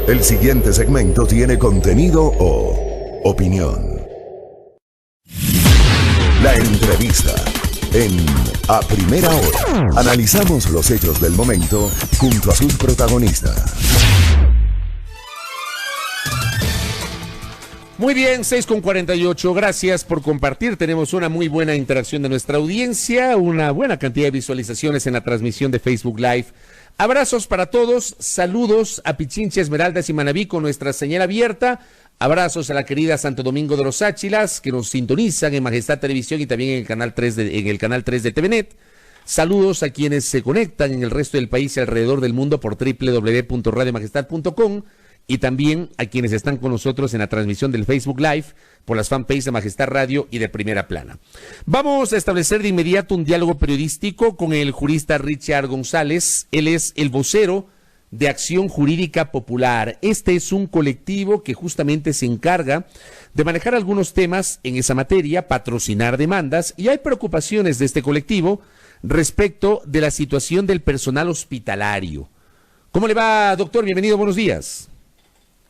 El siguiente segmento tiene contenido o opinión. La entrevista en A Primera Hora. Analizamos los hechos del momento junto a sus protagonistas. Muy bien, 6:48. Gracias por compartir. Tenemos una muy buena interacción de nuestra audiencia, una buena cantidad de visualizaciones en la transmisión de Facebook Live. Abrazos para todos, saludos a Pichincha, Esmeraldas y Manabí con nuestra señal abierta. Abrazos a la querida Santo Domingo de los Áchilas, que nos sintonizan en Majestad Televisión y también en el canal 3 de TVNet. Saludos a quienes se conectan en el resto del país y alrededor del mundo por www.radiomajestad.com. Y también a quienes están con nosotros en la transmisión del Facebook Live por las fanpages de Majestad Radio y de Primera Plana. Vamos a establecer de inmediato un diálogo periodístico con el jurista Richard González. Él es el vocero de Acción Jurídica Popular. Este es un colectivo que justamente se encarga de manejar algunos temas en esa materia, patrocinar demandas, y hay preocupaciones de este colectivo respecto de la situación del personal hospitalario. ¿Cómo le va, doctor? Bienvenido, buenos días.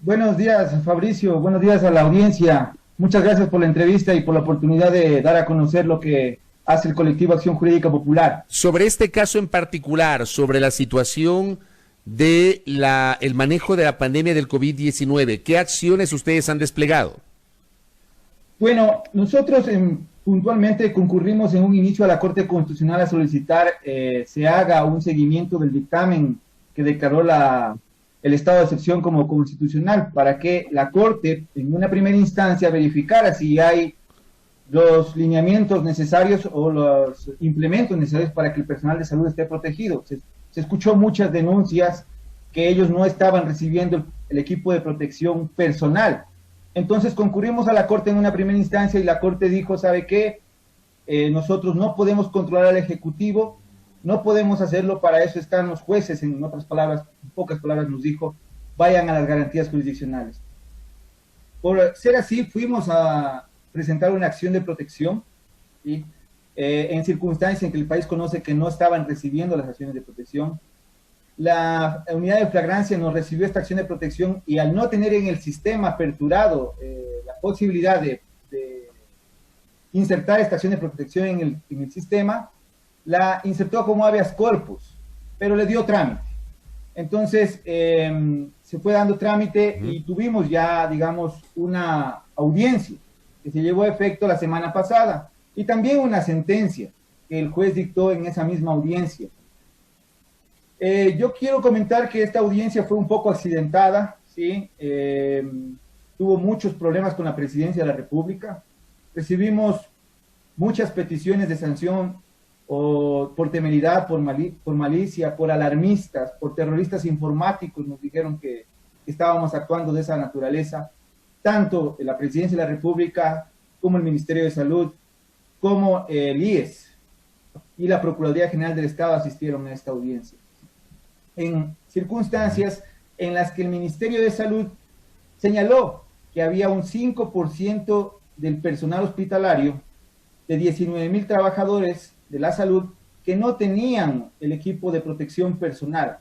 Buenos días, Fabricio. Buenos días a la audiencia. Muchas gracias por la entrevista y por la oportunidad de dar a conocer lo que hace el colectivo Acción Jurídica Popular. Sobre este caso en particular, sobre la situación de el manejo de la pandemia del COVID-19, ¿qué acciones ustedes han desplegado? Bueno, nosotros puntualmente concurrimos en un inicio a la Corte Constitucional a solicitar se haga un seguimiento del dictamen que declaró el estado de excepción como constitucional, para que la Corte, en una primera instancia, verificara si hay los lineamientos necesarios o los implementos necesarios para que el personal de salud esté protegido. Se escuchó muchas denuncias que ellos no estaban recibiendo el equipo de protección personal. Entonces concurrimos a la Corte en una primera instancia y la Corte dijo, ¿sabe qué? Nosotros no podemos controlar al Ejecutivo, no podemos hacerlo, para eso están los jueces. En otras palabras, en pocas palabras nos dijo, vayan a las garantías jurisdiccionales. Por ser así, fuimos a presentar una acción de protección, ¿sí? En circunstancias en que el país conoce que no estaban recibiendo las acciones de protección. La unidad de flagrancia nos recibió esta acción de protección y al no tener en el sistema aperturado la posibilidad de insertar esta acción de protección en el sistema, la insertó como habeas corpus, pero le dio trámite. Entonces, se fue dando trámite y tuvimos ya, digamos, una audiencia que se llevó a efecto la semana pasada y también una sentencia que el juez dictó en esa misma audiencia. Yo quiero comentar que esta audiencia fue un poco accidentada, ¿sí? Tuvo muchos problemas con la Presidencia de la República. Recibimos muchas peticiones de sanción o por temeridad, por malicia, por alarmistas, por terroristas informáticos. Nos dijeron que estábamos actuando de esa naturaleza. Tanto la Presidencia de la República como el Ministerio de Salud, como el IES y la Procuraduría General del Estado asistieron a esta audiencia. En circunstancias en las que el Ministerio de Salud señaló que había un 5% del personal hospitalario de 19,000 trabajadores de la salud que no tenían el equipo de protección personal.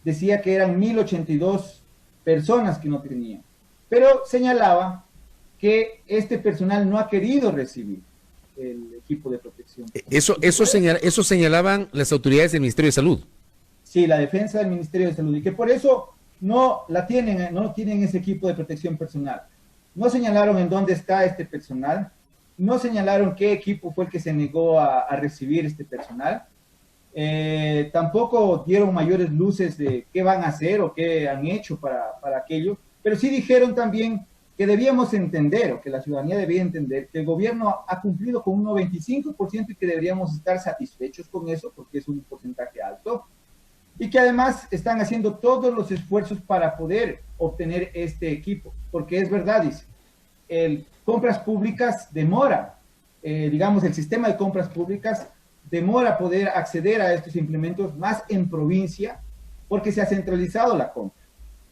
Decía que eran 1,082 personas que no tenían, pero señalaba que este personal no ha querido recibir el equipo de protección. Eso señalaban las autoridades del Ministerio de Salud. Sí, la defensa del Ministerio de Salud, y que por eso no tienen ese equipo de protección personal. No señalaron en dónde está este personal, no señalaron qué equipo fue el que se negó a recibir este personal, tampoco dieron mayores luces de qué van a hacer o qué han hecho para aquello, pero sí dijeron también que debíamos entender, o que la ciudadanía debía entender, que el gobierno ha cumplido con un 95% y que deberíamos estar satisfechos con eso, porque es un porcentaje alto, y que además están haciendo todos los esfuerzos para poder obtener este equipo, porque es verdad, dice, compras públicas demora, digamos, el sistema de compras públicas demora poder acceder a estos implementos, más en provincia, porque se ha centralizado la compra.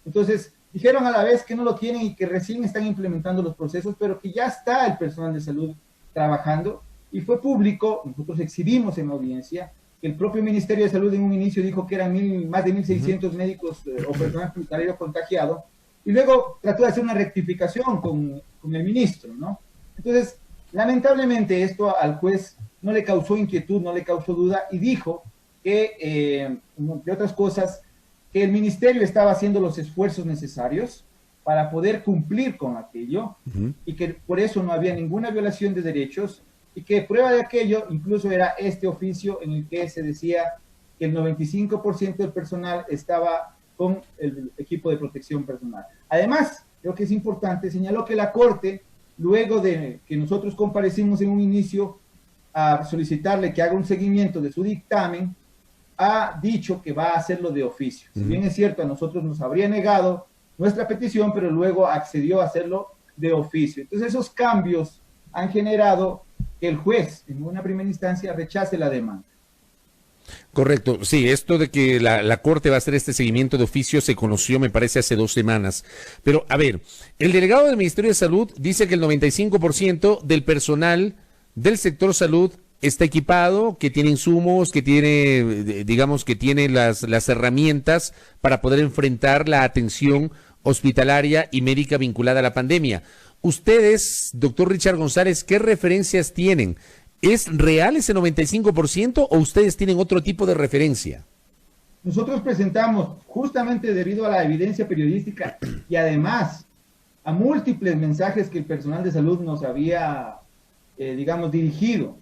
Entonces, dijeron a la vez que no lo tienen y que recién están implementando los procesos, pero que ya está el personal de salud trabajando, y fue público, nosotros exhibimos en la audiencia, que el propio Ministerio de Salud en un inicio dijo que eran más de 1,600 médicos o personal hospitalario contagiado, y luego trató de hacer una rectificación con el ministro, ¿no? Entonces, lamentablemente esto al juez no le causó inquietud, no le causó duda, y dijo que, entre otras cosas, que el ministerio estaba haciendo los esfuerzos necesarios para poder cumplir con aquello, y que por eso no había ninguna violación de derechos, y que prueba de aquello incluso era este oficio en el que se decía que el 95% del personal estaba con el equipo de protección personal. Además, creo que es importante, señaló que la Corte, luego de que nosotros comparecimos en un inicio a solicitarle que haga un seguimiento de su dictamen, ha dicho que va a hacerlo de oficio. Si bien es cierto, a nosotros nos habría negado nuestra petición, pero luego accedió a hacerlo de oficio. Entonces esos cambios han generado que el juez, en una primera instancia, rechace la demanda. Correcto, sí, esto de que la Corte va a hacer este seguimiento de oficio se conoció, me parece, hace 2 semanas. Pero, a ver, el delegado del Ministerio de Salud dice que el 95% del personal del sector salud está equipado, que tiene insumos, que tiene, digamos, que tiene las herramientas para poder enfrentar la atención hospitalaria y médica vinculada a la pandemia. Ustedes, doctor Richard González, ¿qué referencias tienen? ¿Es real ese 95% o ustedes tienen otro tipo de referencia? Nosotros presentamos, justamente debido a la evidencia periodística y además a múltiples mensajes que el personal de salud nos había, digamos, dirigido.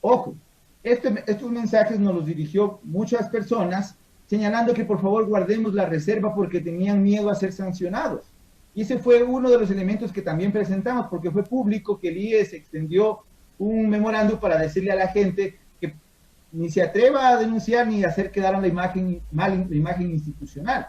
Ojo, estos mensajes nos los dirigió muchas personas señalando que por favor guardemos la reserva porque tenían miedo a ser sancionados. Y ese fue uno de los elementos que también presentamos, porque fue público que el IES extendió un memorándum para decirle a la gente que ni se atreva a denunciar ni a hacer quedar la imagen institucional.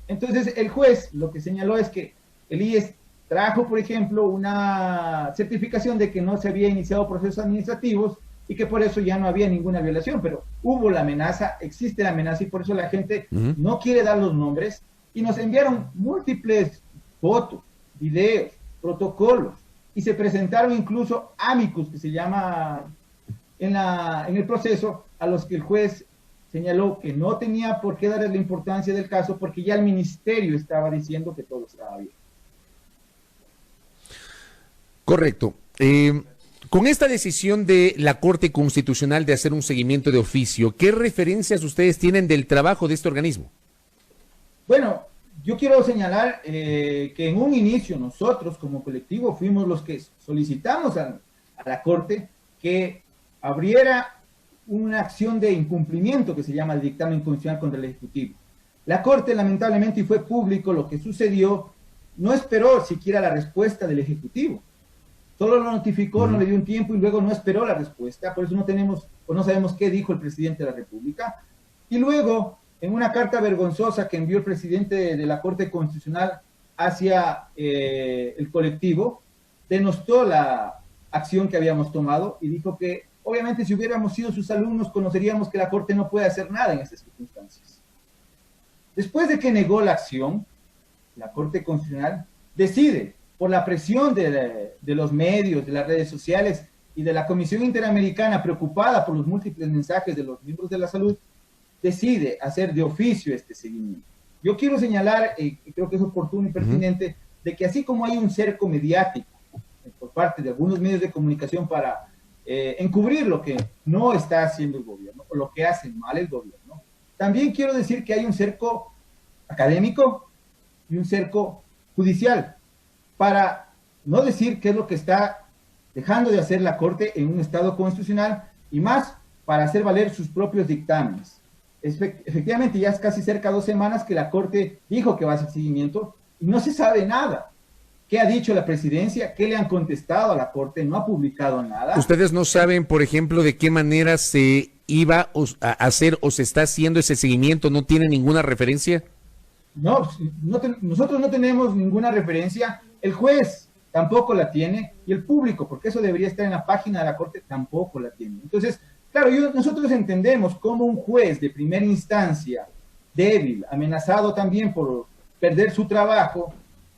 Entonces el juez lo que señaló es que el IES trajo, por ejemplo, una certificación de que no se había iniciado procesos administrativos y que por eso ya no había ninguna violación, pero hubo la amenaza, existe la amenaza y por eso la gente no quiere dar los nombres y nos enviaron múltiples fotos, videos, protocolos, y se presentaron incluso amicus, que se llama en el proceso, a los que el juez señaló que no tenía por qué darles la importancia del caso porque ya el ministerio estaba diciendo que todo estaba bien. Correcto. Con esta decisión de la Corte Constitucional de hacer un seguimiento de oficio, ¿qué referencias ustedes tienen del trabajo de este organismo? Bueno, yo quiero señalar que en un inicio nosotros como colectivo fuimos los que solicitamos a la Corte que abriera una acción de incumplimiento que se llama el dictamen constitucional contra el Ejecutivo. La Corte lamentablemente, y fue público lo que sucedió, no esperó siquiera la respuesta del Ejecutivo. Solo lo notificó, no le dio un tiempo y luego no esperó la respuesta, por eso no tenemos o no sabemos qué dijo el presidente de la República. Y luego, en una carta vergonzosa que envió el presidente de la Corte Constitucional hacia el colectivo, denostó la acción que habíamos tomado y dijo que obviamente si hubiéramos sido sus alumnos conoceríamos que la Corte no puede hacer nada en estas circunstancias. Después de que negó la acción, la Corte Constitucional decide, por la presión de los medios, de las redes sociales y de la Comisión Interamericana preocupada por los múltiples mensajes de los miembros de la salud, decide hacer de oficio este seguimiento. Yo quiero señalar, y creo que es oportuno y pertinente, de que así como hay un cerco mediático por parte de algunos medios de comunicación para encubrir lo que no está haciendo el gobierno o lo que hace mal el gobierno, también quiero decir que hay un cerco académico y un cerco judicial para no decir qué es lo que está dejando de hacer la Corte en un Estado constitucional y más para hacer valer sus propios dictámenes. Efectivamente, ya es casi cerca de 2 semanas que la Corte dijo que va a hacer seguimiento y no se sabe nada. ¿Qué ha dicho la presidencia? ¿Qué le han contestado a la Corte? No ha publicado nada. ¿Ustedes no saben, por ejemplo, de qué manera se iba a hacer o se está haciendo ese seguimiento? ¿No tiene ninguna referencia? No, nosotros no tenemos ninguna referencia. El juez tampoco la tiene y el público, porque eso debería estar en la página de la Corte, tampoco la tiene. Entonces, claro, nosotros entendemos cómo un juez de primera instancia, débil, amenazado también por perder su trabajo,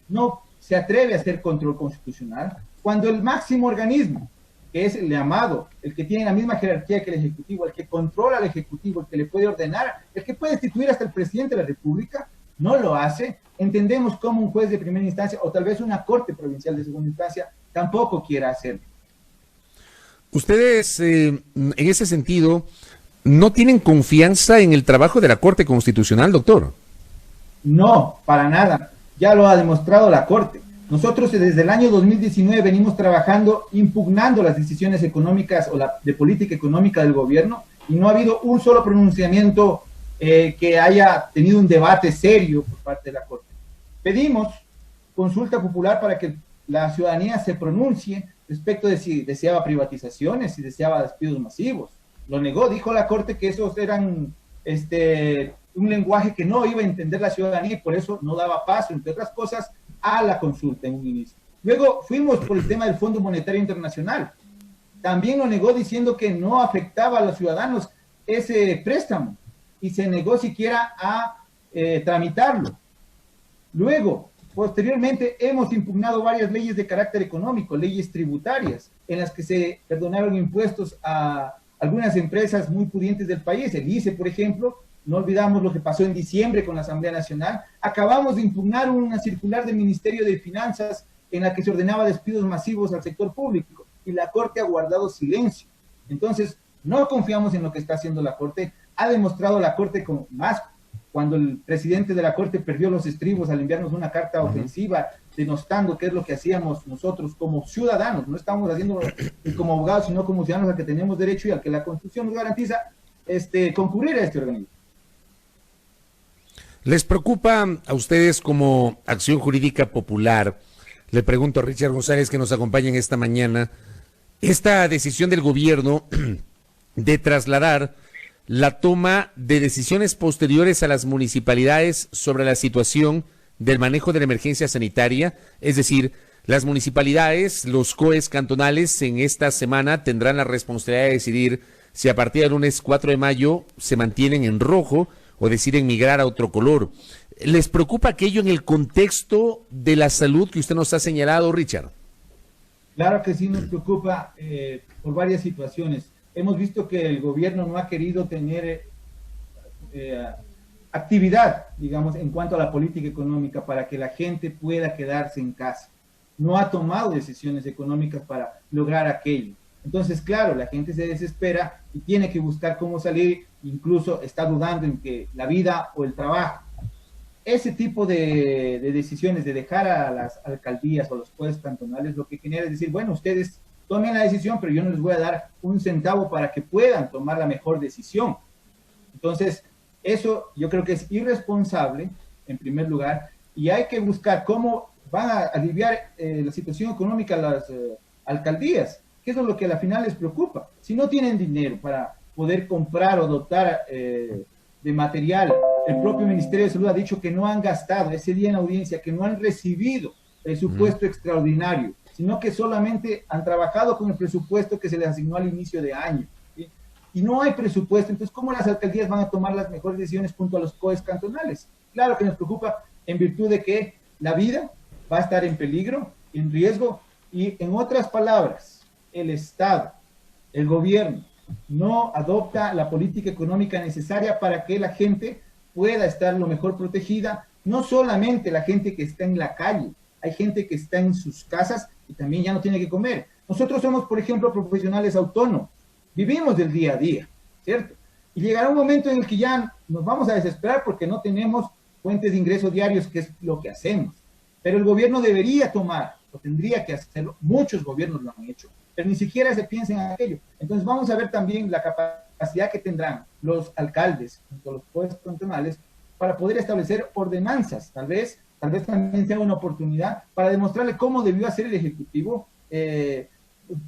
no se atreve a hacer control constitucional, cuando el máximo organismo, que es el llamado, el que tiene la misma jerarquía que el Ejecutivo, el que controla al Ejecutivo, el que le puede ordenar, el que puede destituir hasta el presidente de la República, no lo hace. entendemos cómo un juez de primera instancia o tal vez una corte provincial de segunda instancia tampoco quiera hacerlo. Ustedes, en ese sentido, ¿no tienen confianza en el trabajo de la Corte Constitucional, doctor? No, para nada. Ya lo ha demostrado la Corte. Nosotros desde el año 2019 venimos trabajando, impugnando las decisiones económicas o de política económica del gobierno, y no ha habido un solo pronunciamiento que haya tenido un debate serio por parte de la Corte. Pedimos consulta popular para que la ciudadanía se pronuncie respecto de si deseaba privatizaciones, si deseaba despidos masivos. Lo negó, dijo la Corte que esos eran un lenguaje que no iba a entender la ciudadanía y por eso no daba paso, entre otras cosas, a la consulta en un inicio. Luego fuimos por el tema del Fondo Monetario Internacional. También lo negó diciendo que no afectaba a los ciudadanos ese préstamo y se negó siquiera a tramitarlo. Luego, posteriormente, hemos impugnado varias leyes de carácter económico, leyes tributarias, en las que se perdonaron impuestos a algunas empresas muy pudientes del país. El ICE, por ejemplo, no olvidamos lo que pasó en diciembre con la Asamblea Nacional. Acabamos de impugnar una circular del Ministerio de Finanzas en la que se ordenaba despidos masivos al sector público y la Corte ha guardado silencio. Entonces, no confiamos en lo que está haciendo la Corte. Ha demostrado la Corte con más cuando el presidente de la Corte perdió los estribos al enviarnos una carta ofensiva denostando qué es lo que hacíamos nosotros como ciudadanos. No estamos haciendo como abogados, sino como ciudadanos al que tenemos derecho y al que la Constitución nos garantiza concurrir a este organismo. ¿Les preocupa a ustedes como Acción Jurídica Popular? Le pregunto a Richard González, que nos acompaña en esta mañana, esta decisión del gobierno de trasladar la toma de decisiones posteriores a las municipalidades sobre la situación del manejo de la emergencia sanitaria. Es decir, las municipalidades, los COEs cantonales en esta semana tendrán la responsabilidad de decidir si a partir del lunes 4 de mayo se mantienen en rojo o deciden migrar a otro color. ¿Les preocupa aquello en el contexto de la salud que usted nos ha señalado, Richard? Claro que sí nos preocupa por varias situaciones. Hemos visto que el gobierno no ha querido tener actividad, digamos, en cuanto a la política económica para que la gente pueda quedarse en casa. No ha tomado decisiones económicas para lograr aquello. Entonces, claro, la gente se desespera y tiene que buscar cómo salir, incluso está dudando en que la vida o el trabajo. Ese tipo de decisiones de dejar a las alcaldías o los jueces cantonales lo que genera es decir, bueno, ustedes tomen la decisión, pero yo no les voy a dar un centavo para que puedan tomar la mejor decisión. Entonces, eso yo creo que es irresponsable, en primer lugar, y hay que buscar cómo van a aliviar la situación económica a las alcaldías, que eso es lo que a la final les preocupa. Si no tienen dinero para poder comprar o dotar de material, el propio Ministerio de Salud ha dicho que no han gastado ese día en audiencia, que no han recibido presupuesto extraordinario, sino que solamente han trabajado con el presupuesto que se les asignó al inicio de año, ¿sí? Y no hay presupuesto. Entonces, ¿cómo las alcaldías van a tomar las mejores decisiones junto a los COEs cantonales? Claro que nos preocupa en virtud de que la vida va a estar en peligro, en riesgo, y en otras palabras, el Estado, el gobierno, no adopta la política económica necesaria para que la gente pueda estar lo mejor protegida, no solamente la gente que está en la calle, hay gente que está en sus casas y también ya no tiene que comer. Nosotros somos, por ejemplo, profesionales autónomos, vivimos del día a día, ¿cierto? Y llegará un momento en el que ya nos vamos a desesperar porque no tenemos fuentes de ingresos diarios, que es lo que hacemos. Pero el gobierno debería tomar, o tendría que hacerlo, muchos gobiernos lo han hecho, pero ni siquiera se piensa en aquello. Entonces vamos a ver también la capacidad que tendrán los alcaldes, junto a los jueces cantonales, para poder establecer ordenanzas. Tal vez también sea una oportunidad para demostrarle cómo debió hacer el Ejecutivo,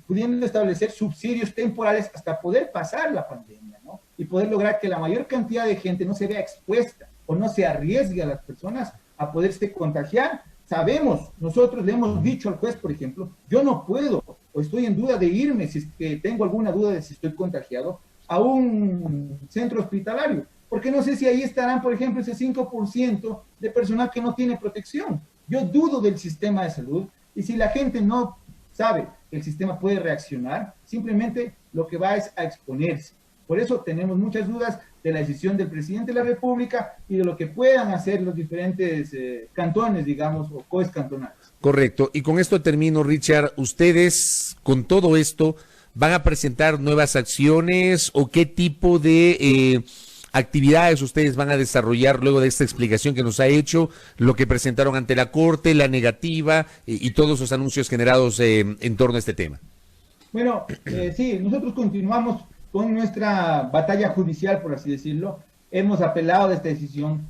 pudiendo establecer subsidios temporales hasta poder pasar la pandemia, ¿no? Y poder lograr que la mayor cantidad de gente no se vea expuesta o no se arriesgue a las personas a poderse contagiar. Sabemos, nosotros le hemos dicho al juez, por ejemplo, yo no puedo o estoy en duda de irme, si es que tengo alguna duda de si estoy contagiado, a un centro hospitalario, porque no sé si ahí estarán, por ejemplo, ese 5% de personal que no tiene protección. Yo dudo del sistema de salud, y si la gente no sabe que el sistema puede reaccionar, simplemente lo que va es a exponerse. Por eso tenemos muchas dudas de la decisión del presidente de la República y de lo que puedan hacer los diferentes cantones, digamos, o COEs cantonales. Correcto. Y con esto termino, Richard. ¿Ustedes, con todo esto, van a presentar nuevas acciones o qué tipo de actividades ustedes van a desarrollar luego de esta explicación que nos ha hecho, lo que presentaron ante la Corte, la negativa y todos los anuncios generados en torno a este tema? Bueno, sí, nosotros continuamos con nuestra batalla judicial, por así decirlo. Hemos apelado de esta decisión.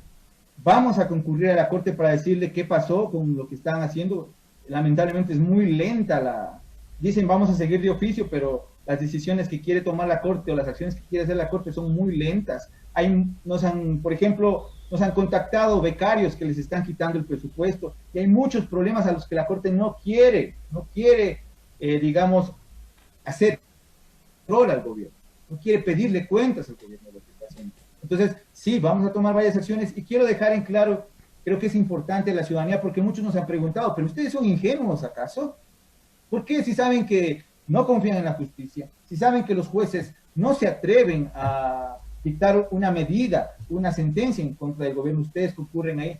Vamos a concurrir a la Corte para decirle qué pasó con lo que están haciendo. Lamentablemente es muy lenta Dicen vamos a seguir de oficio, pero las decisiones que quiere tomar la Corte o las acciones que quiere hacer la Corte son muy lentas. Por ejemplo, nos han contactado becarios que les están quitando el presupuesto y hay muchos problemas a los que la Corte no quiere, digamos, hacer rol al gobierno, no quiere pedirle cuentas al gobierno de lo que está haciendo. Entonces, sí, vamos a tomar varias acciones y quiero dejar en claro, creo que es importante la ciudadanía porque muchos nos han preguntado, ¿pero ustedes son ingenuos acaso? ¿Por qué si saben que no confían en la justicia, si saben que los jueces no se atreven a dictar una medida, una sentencia en contra del gobierno, ustedes concurren ahí?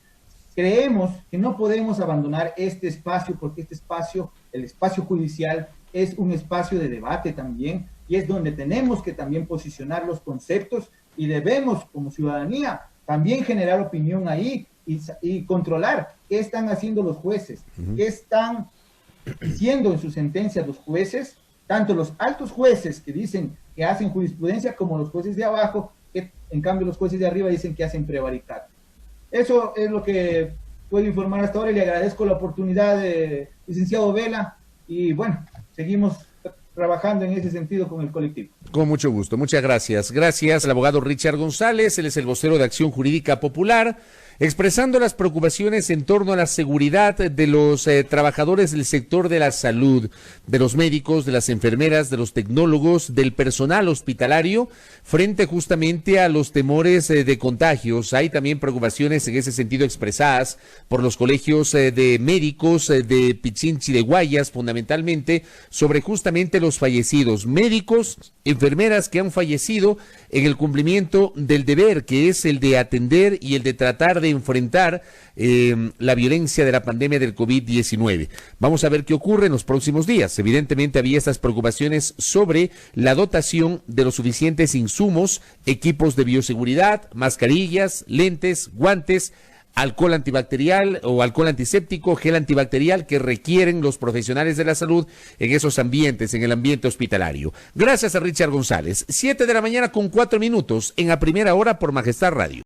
Creemos que no podemos abandonar este espacio porque este espacio, el espacio judicial, es un espacio de debate también y es donde tenemos que también posicionar los conceptos y debemos como ciudadanía también generar opinión ahí y controlar qué están haciendo los jueces, qué están diciendo en sus sentencias los jueces, tanto los altos jueces que dicen que hacen jurisprudencia como los jueces de abajo, que en cambio los jueces de arriba dicen que hacen prevaricato. Eso es lo que puedo informar hasta ahora y le agradezco la oportunidad de licenciado Vela y bueno, seguimos trabajando en ese sentido con el colectivo. Con mucho gusto, muchas gracias. Gracias al abogado Richard González, él es el vocero de Acción Jurídica Popular, expresando las preocupaciones en torno a la seguridad de los trabajadores del sector de la salud, de los médicos, de las enfermeras, de los tecnólogos, del personal hospitalario, frente justamente a los temores de contagios. Hay también preocupaciones en ese sentido expresadas por los colegios de médicos de Pichinchi, de Guayas, fundamentalmente, sobre justamente los fallecidos, médicos, enfermeras que han fallecido en el cumplimiento del deber, que es el de atender y el de tratar de enfrentar la violencia de la pandemia del COVID-19. Vamos a ver qué ocurre en los próximos días. Evidentemente había estas preocupaciones sobre la dotación de los suficientes insumos, equipos de bioseguridad, mascarillas, lentes, guantes, alcohol antibacterial o alcohol antiséptico, gel antibacterial que requieren los profesionales de la salud en esos ambientes, en el ambiente hospitalario. Gracias a Richard González. 7 de la mañana con 4 minutos en A Primera Hora por Majestad Radio.